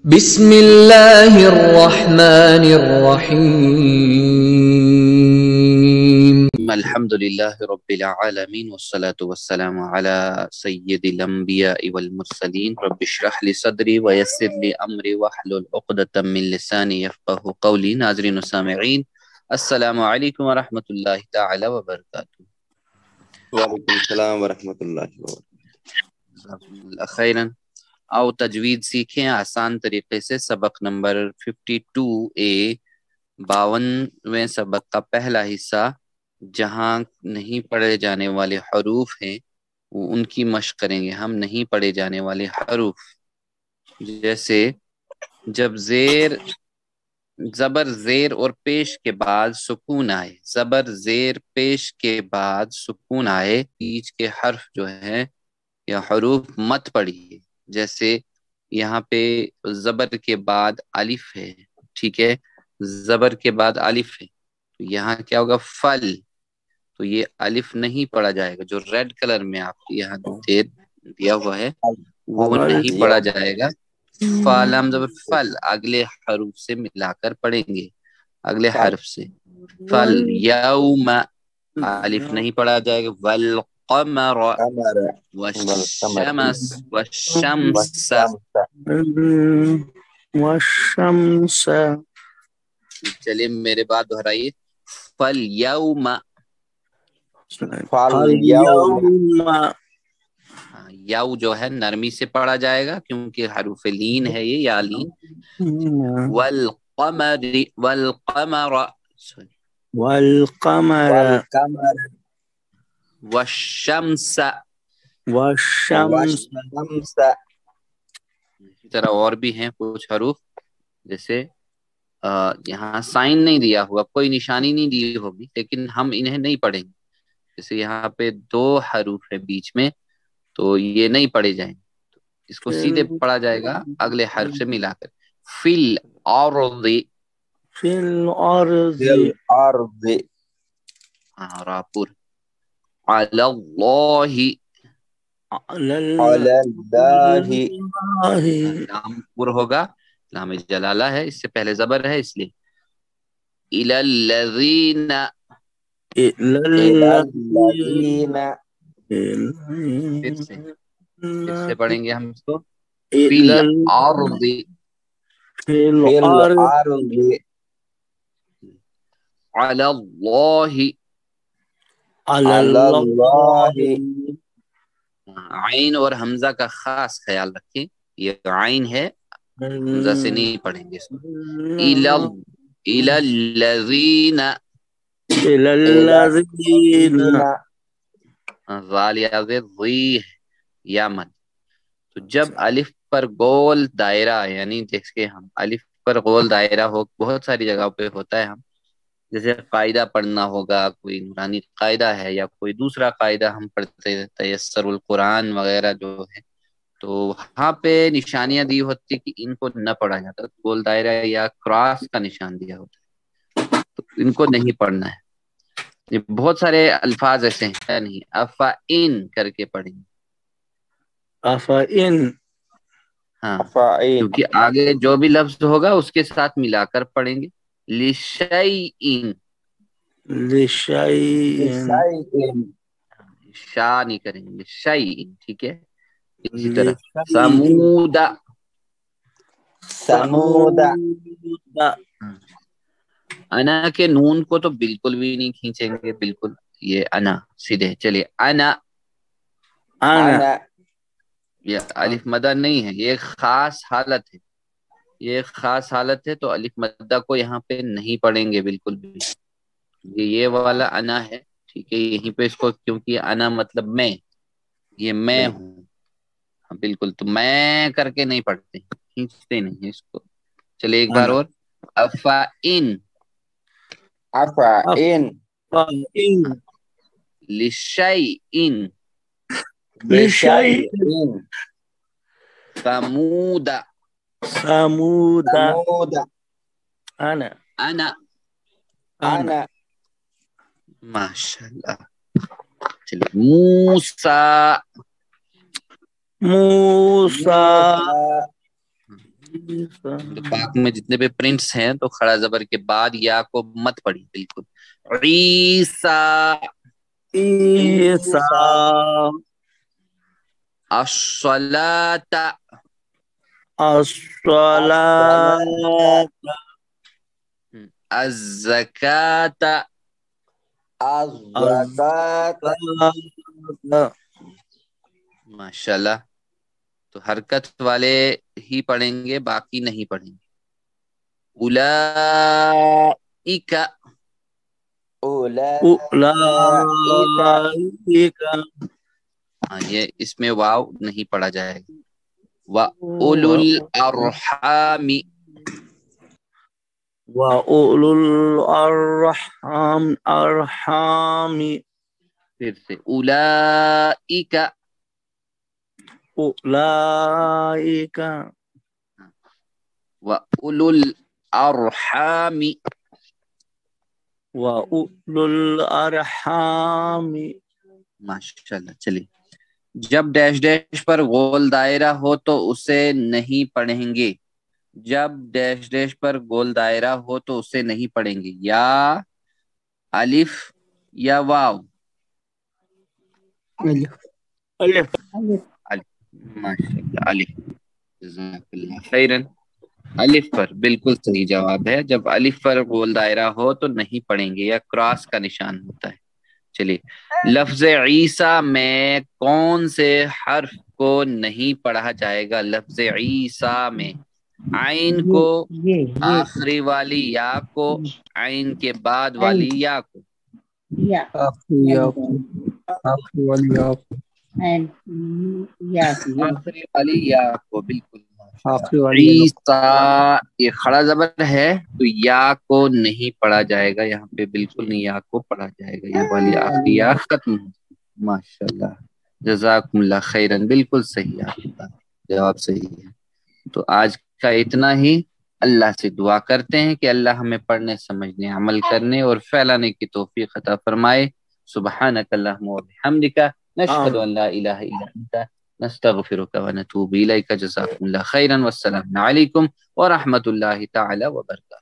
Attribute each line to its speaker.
Speaker 1: بسم اللہ الرحمن الرحیم
Speaker 2: الحمد للہ رب العالمین والصلاة والسلام علی سید الانبیاء والمرسلین رب اشرح لی صدری ویسر لی امری واحلل عقدۃ من لسانی یفقهوا قولی۔ ناظرین و سامعین، السلام علیکم ورحمۃ اللہ تعالی وبرکاتہ۔
Speaker 3: وعلیکم السلام ورحمۃ اللہ وبرکاتہ۔
Speaker 2: جزاکم اللہ خیرا۔ آؤ تجوید سیکھیں آسان طریقے سے۔ سبق نمبر 52A، 52ویں سبق کا پہلا حصہ، جہاں نہیں پڑھے جانے والے حروف ہیں وہ ان کی مشق کریں گے ہم۔ نہیں پڑھے جانے والے حروف جیسے جب زبر زیر اور پیش کے بعد سکون آئے، زبر زیر پیش کے بعد سکون آئے، بیچ کے حرف جو ہے یا حروف مت پڑھیے۔ جیسے یہاں پہ زبر کے بعد الف ہے، ٹھیک ہے، زبر کے بعد الف ہے، تو یہاں کیا ہوگا؟ فل، تو یہ الف نہیں پڑھا جائے گا۔ جو ریڈ کلر میں آپ یہاں دیا ہوا ہے وہ نہیں پڑھا جائے گا۔ فالم زبر فل، اگلے حروف سے ملا کر پڑھیں گے، اگلے حرف سے۔ فل یوم، الف نہیں پڑھا جائے گا۔ والقمر والشمس
Speaker 4: والشمس۔
Speaker 2: چلیے میرے بات دہرائیے۔ فالیوم، یاؤ جو ہے نرمی سے پڑھا جائے گا کیونکہ حروف لین ہے یہ، یا لین۔ والقمر والشمس، اسی طرح اور بھی ہیں کچھ حروف، جیسے یہاں سائن نہیں دیا ہوا، کوئی نشانی نہیں دی ہوگی، لیکن ہم انہیں نہیں پڑھیں گے۔ جیسے یہاں پہ 2 حروف ہے بیچ میں، تو یہ نہیں پڑھے جائیں، اس کو سیدھے پڑھا جائے گا اگلے حرف سے ملا کر۔ فی الارض، راپور۔ علی اللہ، لام پر ہوگا، لام جلالہ ہے، اس سے پہلے زبر ہے اس لیے۔ الی الذین، پھر سے پڑھیں گے ہم اس کو۔ فی الارض، علی اللہ، عین اور حمزہ کا خاص خیال رکھیں، یہ عین ہے، حمزہ سے نہیں پڑھیں گے اس کو۔ الی الذین، غال یا ذی یا مد۔ تو جب الف پر گول دائرہ، یعنی جیسے ہم الف پر گول دائرہ ہو، بہت ساری جگہوں پہ ہوتا ہے، ہم جیسے قاعدہ پڑھنا ہوگا، کوئی نورانی قاعدہ ہے یا کوئی دوسرا قاعدہ ہم پڑھتے ہیں، تیسر القرآن وغیرہ جو ہے، تو وہاں پہ نشانیاں دی ہوتی کہ ان کو نہ پڑھا جاتا، گول دائرہ یا کراس کا نشان دیا ہوتا ہے، تو ان کو نہیں پڑھنا ہے۔ یہ بہت سارے الفاظ ایسے ہیں نہیں، افعین کر کے پڑھیں گے،
Speaker 4: افعین،
Speaker 2: ہاں، کیونکہ آگے جو بھی لفظ ہوگا اس کے ساتھ ملا کر پڑھیں گے۔ لشیئین، شا نہیں کریں گے، لشیئین، ٹھیک ہے۔ اسی طرح سمود، انا کے نون کو تو بالکل بھی نہیں کھینچیں گے، بالکل یہ انا سیدھے۔ چلیے انا، یہ الف مدہ نہیں ہے، یہ ایک خاص حالت ہے، یہ ایک خاص حالت ہے، تو الف مدہ کو یہاں پہ نہیں پڑھیں گے بالکل بھی۔ یہ والا انا ہے، ٹھیک ہے، یہیں پہ اس کو، کیونکہ انا مطلب میں، یہ میں ہوں، بالکل، تو میں کر کے نہیں پڑھتے، کھینچتے نہیں اس کو۔ چلے ایک بار اور، افعین، لشیئین، ثمود، انا، ماشاء اللہ۔ چلیے موسیٰ، پاک میں جتنے بھی پرنٹس ہیں تو کھڑا زبر کے بعد یا کو مت پڑی بالکل. عیسیٰ
Speaker 4: عیسیٰ
Speaker 2: الصلاۃ
Speaker 4: الصلاة
Speaker 2: الزکاۃ
Speaker 4: الزکاة.
Speaker 2: ماشاء اللہ. تو حرکت والے ہی پڑھیں گے باقی نہیں پڑھیں گے. اولئک
Speaker 4: اولئک
Speaker 2: یہ اس میں واو نہیں پڑھا جائے گا. وَأُولُو الْأَرْحَامِ
Speaker 4: وَأُولُو الْأَرْحَامِ.
Speaker 2: پھر سے اولئک
Speaker 4: اولئک
Speaker 2: وَأُولُو الْأَرْحَامِ.
Speaker 4: وَأُولُو الْأَرْحَامِ.
Speaker 2: ماشاء اللہ. چلیے جب ڈیش ڈیش پر گول دائرہ ہو تو اسے نہیں پڑھیں گے. جب ڈیش ڈیش پر گول دائرہ ہو تو اسے نہیں پڑھیں گے. یا الف یا واو.
Speaker 4: الف.
Speaker 2: ماشاء اللہ الف. جزاک اللہ خیرن. الف پر بالکل صحیح جواب ہے. جب الف پر گول دائرہ ہو تو نہیں پڑھیں گے یا کراس کا نشان ہوتا ہے. چلیے لفظ عیسیٰ میں کون سے حرف کو نہیں پڑھا جائے گا؟ لفظ عیسیٰ میں عین کو، آخری والی یا کو، عین کے بعد والی یا کو.
Speaker 4: آخری
Speaker 2: والی یا کو بالکل.
Speaker 4: والی
Speaker 2: عیسیٰ یہ کھڑا زبر ہے تو یا کو نہیں پڑھا جائے گا یہاں پہ، بالکل نہیں یا کو پڑھا جائے گا. یہ والی آخری یا ختم. ماشاءاللہ جزاکم اللہ خیرن. بالکل صحیح آپ کا جواب صحیح ہے. تو آج کا اتنا ہی. اللہ سے دعا کرتے ہیں کہ اللہ ہمیں پڑھنے، سمجھنے، عمل کرنے اور پھیلانے کی توفیق عطا فرمائے. سبحانک اللہم و بحمدک نشہد ان لا الہ الا انت نستغفرک ونتوب الیک. جزاکم اللہ خیرا والسلام علیکم ورحمۃ اللہ تعالی وبرکاتہ.